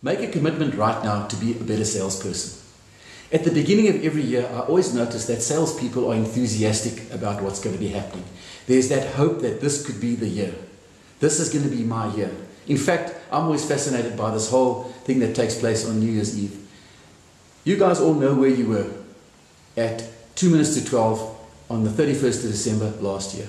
Make a commitment right now to be a better salesperson. At the beginning of every year, I always notice that salespeople are enthusiastic about what's going to be happening. There's that hope that this could be the year. This is going to be my year. In fact, I'm always fascinated by this whole thing that takes place on New Year's Eve. You guys all know where you were at 2 minutes to 12 on the 31st of December last year.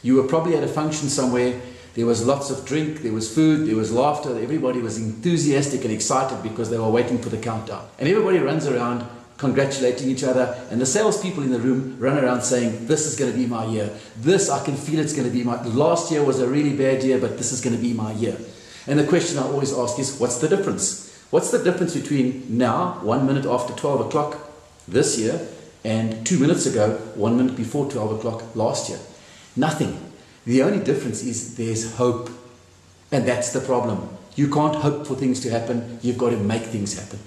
You were probably at a function somewhere. There was lots of drink, there was food, there was laughter. Everybody was enthusiastic and excited because they were waiting for the countdown. And everybody runs around congratulating each other, and the salespeople in the room run around saying, this is going to be my year. This, I can feel it's going to be my... Last year was a really bad year, but this is going to be my year. And the question I always ask is, what's the difference? What's the difference between now, 1 minute after 12 o'clock this year, and 2 minutes ago, 1 minute before 12 o'clock last year? Nothing. The only difference is there's hope. And that's the problem. You can't hope for things to happen. You've got to make things happen.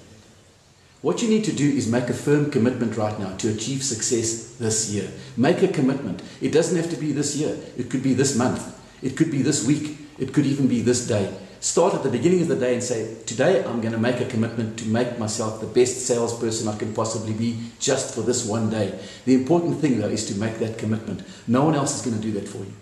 What you need to do is make a firm commitment right now to achieve success this year. Make a commitment. It doesn't have to be this year. It could be this month. It could be this week. It could even be this day. Start at the beginning of the day and say, today I'm going to make a commitment to make myself the best salesperson I can possibly be just for this one day. The important thing though is to make that commitment. No one else is going to do that for you.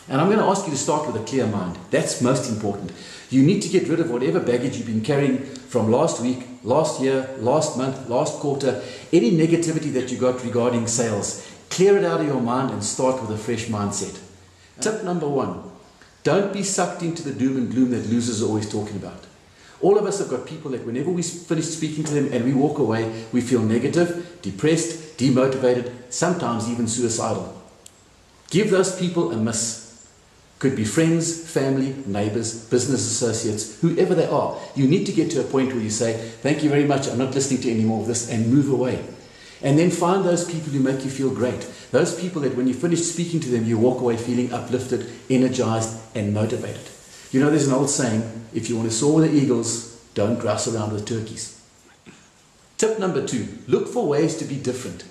And I'm going to ask you to start with a clear mind. That's most important. You need to get rid of whatever baggage you've been carrying from last week, last year, last month, last quarter, any negativity that you got regarding sales. Clear it out of your mind and start with a fresh mindset. Tip number 1, don't be sucked into the doom and gloom that losers are always talking about. All of us have got people that whenever we finish speaking to them and we walk away, we feel negative, depressed, demotivated, sometimes even suicidal. Give those people a miss. Could be friends, family, neighbors, business associates, whoever they are. You need to get to a point where you say, thank you very much, I'm not listening to any more of this, and move away. And then find those people who make you feel great. Those people that when you finish speaking to them, you walk away feeling uplifted, energized, and motivated. You know, there's an old saying, if you want to soar with the eagles, don't grouse around with turkeys. Tip number 2, look for ways to be different.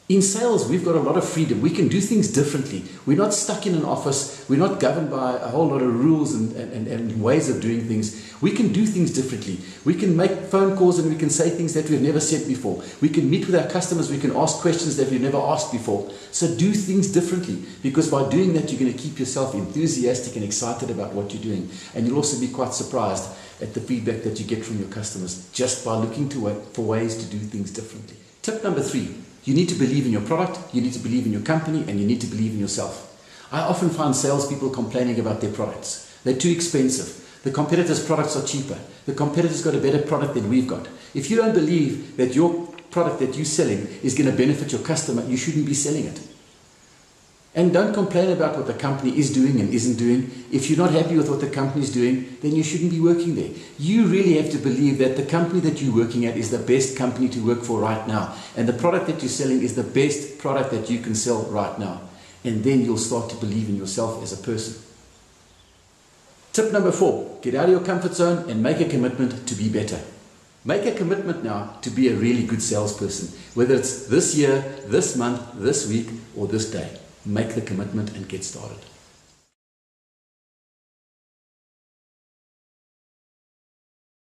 In sales, we've got a lot of freedom. We can do things differently. We're not stuck in an office. We're not governed by a whole lot of rules and ways of doing things. We can do things differently. We can make phone calls and we can say things that we've never said before. We can meet with our customers. We can ask questions that we've never asked before. So do things differently, because by doing that, you're going to keep yourself enthusiastic and excited about what you're doing. And you'll also be quite surprised at the feedback that you get from your customers just by looking for ways to do things differently. Tip number 3. You need to believe in your product, you need to believe in your company, and you need to believe in yourself. I often find salespeople complaining about their products. They're too expensive. The competitors' products are cheaper. The competitor's got a better product than we've got. If you don't believe that your product that you're selling is going to benefit your customer, you shouldn't be selling it. And don't complain about what the company is doing and isn't doing. If you're not happy with what the company is doing, then you shouldn't be working there. You really have to believe that the company that you're working at is the best company to work for right now. And the product that you're selling is the best product that you can sell right now. And then you'll start to believe in yourself as a person. Tip number 4, get out of your comfort zone and make a commitment to be better. Make a commitment now to be a really good salesperson, whether it's this year, this month, this week, or this day. Make the commitment and get started.